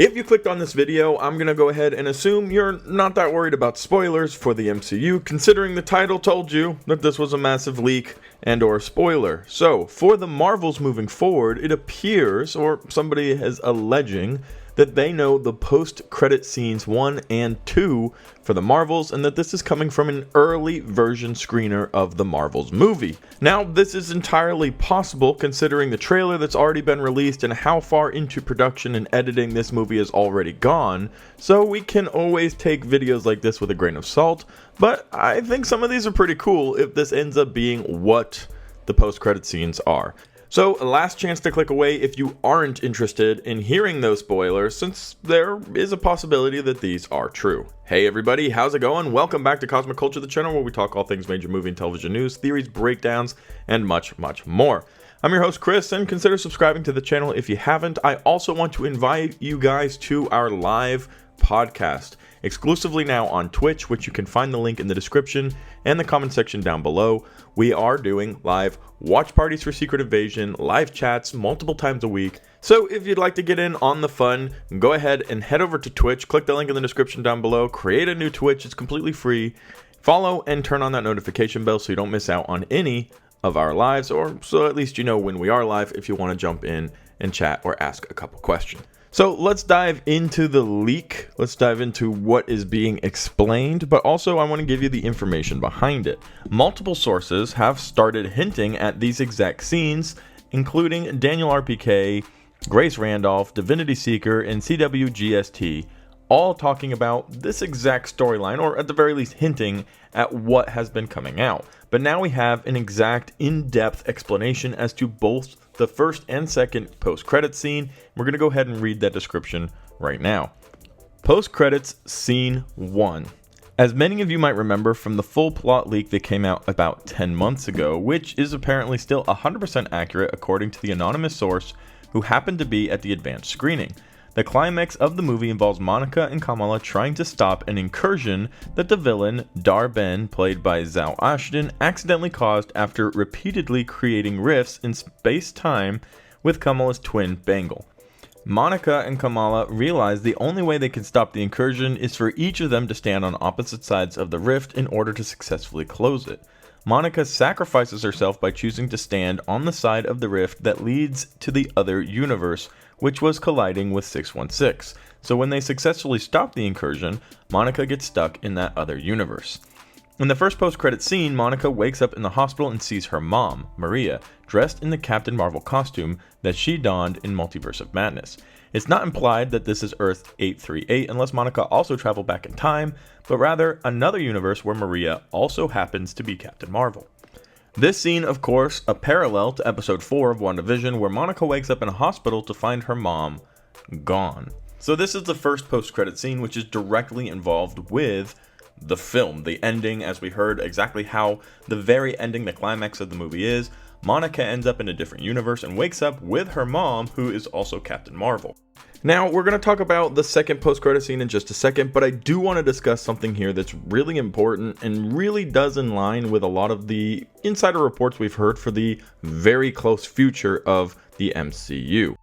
If you clicked on this video, I'm going to go ahead and assume you're not that worried about spoilers for the MCU, considering the title told you that this was a massive leak and or spoiler. So, for the Marvels moving forward, it appears, or somebody is alleging, that they know the post-credit scenes 1 and 2 for the Marvels, and that this is coming from an early version screener of the Marvels movie. Now, this is entirely possible considering the trailer that's already been released and how far into production and editing this movie has already gone, so we can always take videos like this with a grain of salt, but I think some of these are pretty cool if this ends up being what the post-credit scenes are. So, last chance to click away if you aren't interested in hearing those spoilers, since there is a possibility that these are true. Hey everybody, how's it going? Welcome back to Cosmic Culture, the channel where we talk all things major movie and television news, theories, breakdowns, and much, much more. I'm your host Chris, and consider subscribing to the channel if you haven't. I also want to invite you guys to our live podcast, exclusively now on Twitch, which you can find the link in the description and the comment section down below. We are doing live watch parties for Secret Invasion, live chats multiple times a week. So if you'd like to get in on the fun, go ahead and head over to Twitch, click the link in the description down below, create a new Twitch, it's completely free. Follow and turn on that notification bell so you don't miss out on any of our lives, or so at least you know when we are live if you want to jump in and chat or ask a couple questions. So let's dive into the leak, let's dive into what is being explained, but also I want to give you the information behind it. Multiple sources have started hinting at these exact scenes, including Daniel RPK, Grace Randolph, Divinity Seeker, and CWGST, all talking about this exact storyline, or at the very least hinting at what has been coming out. But now we have an exact in-depth explanation as to both the first and second post-credits scene. We're going to go ahead and read that description right now. Post-credits scene 1. As many of you might remember from the full plot leak that came out about 10 months ago, which is apparently still 100% accurate according to the anonymous source who happened to be at the advanced screening. The climax of the movie involves Monica and Kamala trying to stop an incursion that the villain, Dar-Ben, played by Zhao Ashton, accidentally caused after repeatedly creating rifts in space-time with Kamala's twin Bangle. Monica and Kamala realize the only way they can stop the incursion is for each of them to stand on opposite sides of the rift in order to successfully close it. Monica sacrifices herself by choosing to stand on the side of the rift that leads to the other universe, which was colliding with 616. So when they successfully stop the incursion, Monica gets stuck in that other universe. In the first post-credit scene, Monica wakes up in the hospital and sees her mom, Maria, dressed in the Captain Marvel costume that she donned in Multiverse of Madness. It's not implied that this is Earth 838 unless Monica also traveled back in time, but rather another universe where Maria also happens to be Captain Marvel. This scene, of course, a parallel to episode 4 of WandaVision, where Monica wakes up in a hospital to find her mom gone. So this is the first post-credit scene, which is directly involved with the film, the ending, as we heard exactly how the very ending, the climax of the movie is. Monica ends up in a different universe and wakes up with her mom, who is also Captain Marvel. Now, we're going to talk about the second post-credit scene in just a second, but I do want to discuss something here that's really important and really does in line with a lot of the insider reports we've heard for the very close future of the MCU.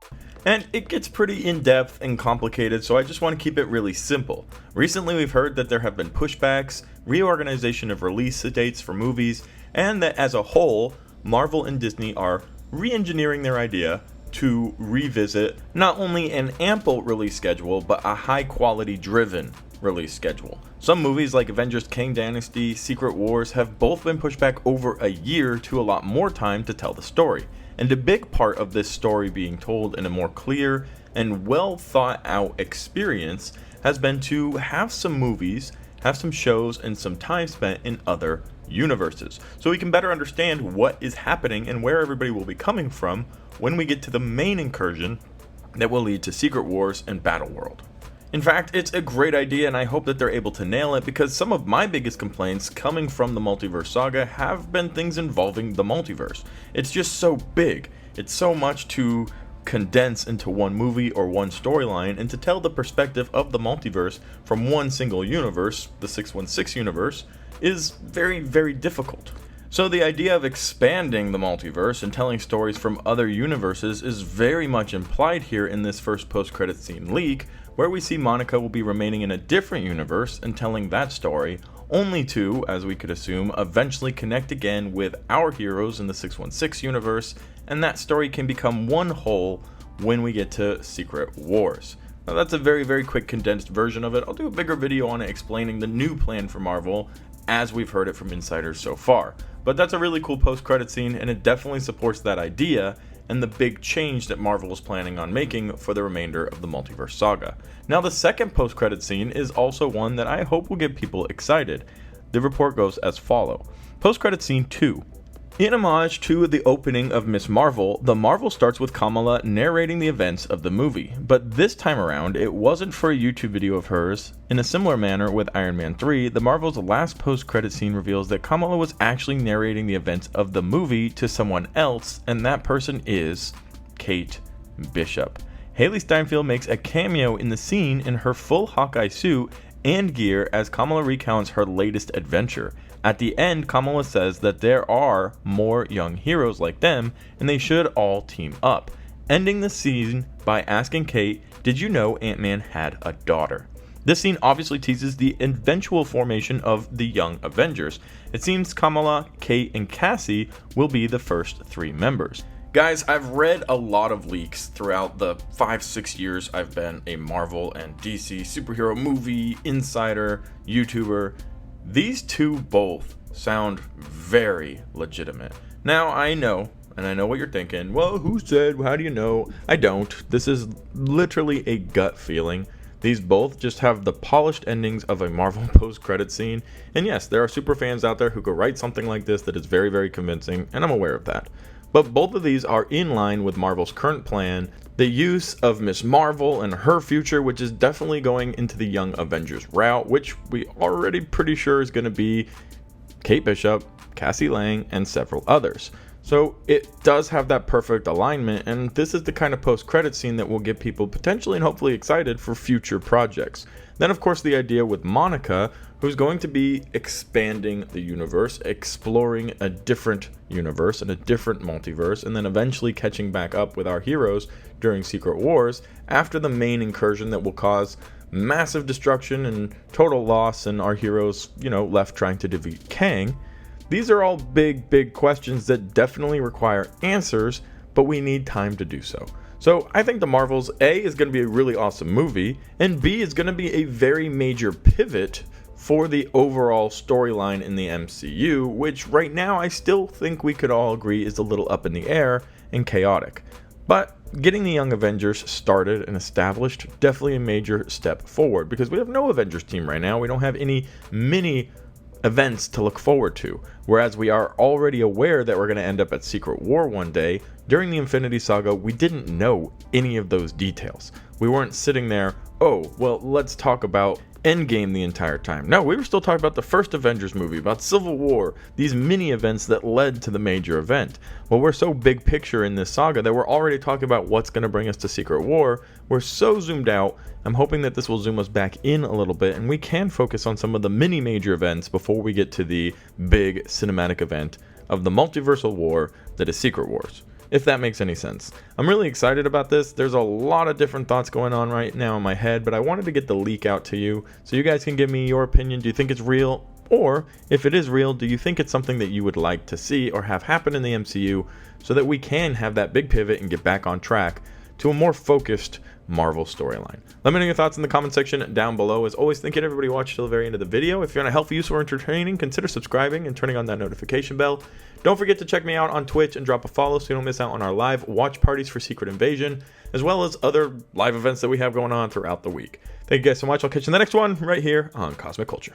And it gets pretty in-depth and complicated, so I just want to keep it really simple. Recently, we've heard that there have been pushbacks, reorganization of release dates for movies, and that as a whole, Marvel and Disney are re-engineering their idea to revisit not only an ample release schedule, but a high-quality driven release schedule. Some movies like Avengers Kang Dynasty, Secret Wars have both been pushed back over a year to allot more time to tell the story. And a big part of this story being told in a more clear and well thought out experience has been to have some movies, have some shows, and some time spent in other universes, so we can better understand what is happening and where everybody will be coming from when we get to the main incursion that will lead to Secret Wars and Battleworld. In fact, it's a great idea, and I hope that they're able to nail it, because some of my biggest complaints coming from the multiverse saga have been things involving the multiverse. It's just so big. It's so much to condense into one movie or one storyline, and to tell the perspective of the multiverse from one single universe, the 616 universe, is very, very difficult. So the idea of expanding the multiverse and telling stories from other universes is very much implied here in this first post-credit scene leak, where we see Monica will be remaining in a different universe and telling that story, only to, as we could assume, eventually connect again with our heroes in the 616 universe, and that story can become one whole when we get to Secret Wars. Now that's a very quick condensed version of it. I'll do a bigger video on it explaining the new plan for Marvel as we've heard it from insiders so far. But that's a really cool post-credit scene, and it definitely supports that idea and the big change that Marvel is planning on making for the remainder of the multiverse saga. Now the second post-credit scene is also one that I hope will get people excited. The report goes as follows. Post-credit scene 2. In homage to the opening of Ms. Marvel, the Marvel starts with Kamala narrating the events of the movie, but this time around it wasn't for a YouTube video of hers. In a similar manner with Iron Man 3, the Marvel's last post-credit scene reveals that Kamala was actually narrating the events of the movie to someone else, and that person is Kate Bishop. Haley Steinfeld makes a cameo in the scene in her full Hawkeye suit and gear as Kamala recounts her latest adventure. At the end, Kamala says that there are more young heroes like them, and they should all team up, ending the scene by asking Kate, "Did you know Ant-Man had a daughter?" This scene obviously teases the eventual formation of the Young Avengers. It seems Kamala, Kate, and Cassie will be the first 3 members. Guys, I've read a lot of leaks throughout the 5-6 years I've been a Marvel and DC superhero movie insider, YouTuber. These two both sound very legitimate. Now, I know, and I know what you're thinking, well, who said, how do you know? I don't. This is literally a gut feeling. These both just have the polished endings of a Marvel post-credit scene, and yes, there are super fans out there who could write something like this that is very convincing, and I'm aware of that. But both of these are in line with Marvel's current plan, the use of Ms. Marvel and her future, which is definitely going into the Young Avengers route, which we already pretty sure is going to be Kate Bishop, Cassie Lang, and several others. So it does have that perfect alignment, and this is the kind of post-credit scene that will get people potentially and hopefully excited for future projects. Then of course the idea with Monica, who's going to be expanding the universe, exploring a different universe and a different multiverse, and then eventually catching back up with our heroes during Secret Wars after the main incursion that will cause massive destruction and total loss and our heroes, left trying to defeat Kang. These are all big questions that definitely require answers, but we need time to do so. So I think The Marvels, A, is going to be a really awesome movie, and B, is going to be a very major pivot for the overall storyline in the MCU, which right now I still think we could all agree is a little up in the air and chaotic. But getting the Young Avengers started and established, definitely a major step forward, because we have no Avengers team right now. We don't have any mini events to look forward to, whereas we are already aware that we're going to end up at Secret War one day. During the Infinity Saga, we didn't know any of those details. We weren't sitting there, oh, well, let's talk about Endgame the entire time. No, we were still talking about the first Avengers movie, about Civil War, these mini events that led to the major event. Well, we're so big picture in this saga that we're already talking about what's going to bring us to Secret War. We're so zoomed out. I'm hoping that this will zoom us back in a little bit and we can focus on some of the mini major events before we get to the big cinematic event of the multiversal war that is Secret Wars, if that makes any sense. I'm really excited about this. There's a lot of different thoughts going on right now in my head, but I wanted to get the leak out to you so you guys can give me your opinion. Do you think it's real? Or if it is real, do you think it's something that you would like to see or have happen in the MCU so that we can have that big pivot and get back on track to a more focused Marvel storyline? Let me know your thoughts in the comment section down below. As always, thank you to everybody who watched till the very end of the video. If you're on a healthy, useful, or entertaining, consider subscribing and turning on that notification bell. Don't forget to check me out on Twitch and drop a follow so you don't miss out on our live watch parties for Secret Invasion, as well as other live events that we have going on throughout the week. Thank you guys so much. I'll catch you in the next one right here on Cosmic Culture.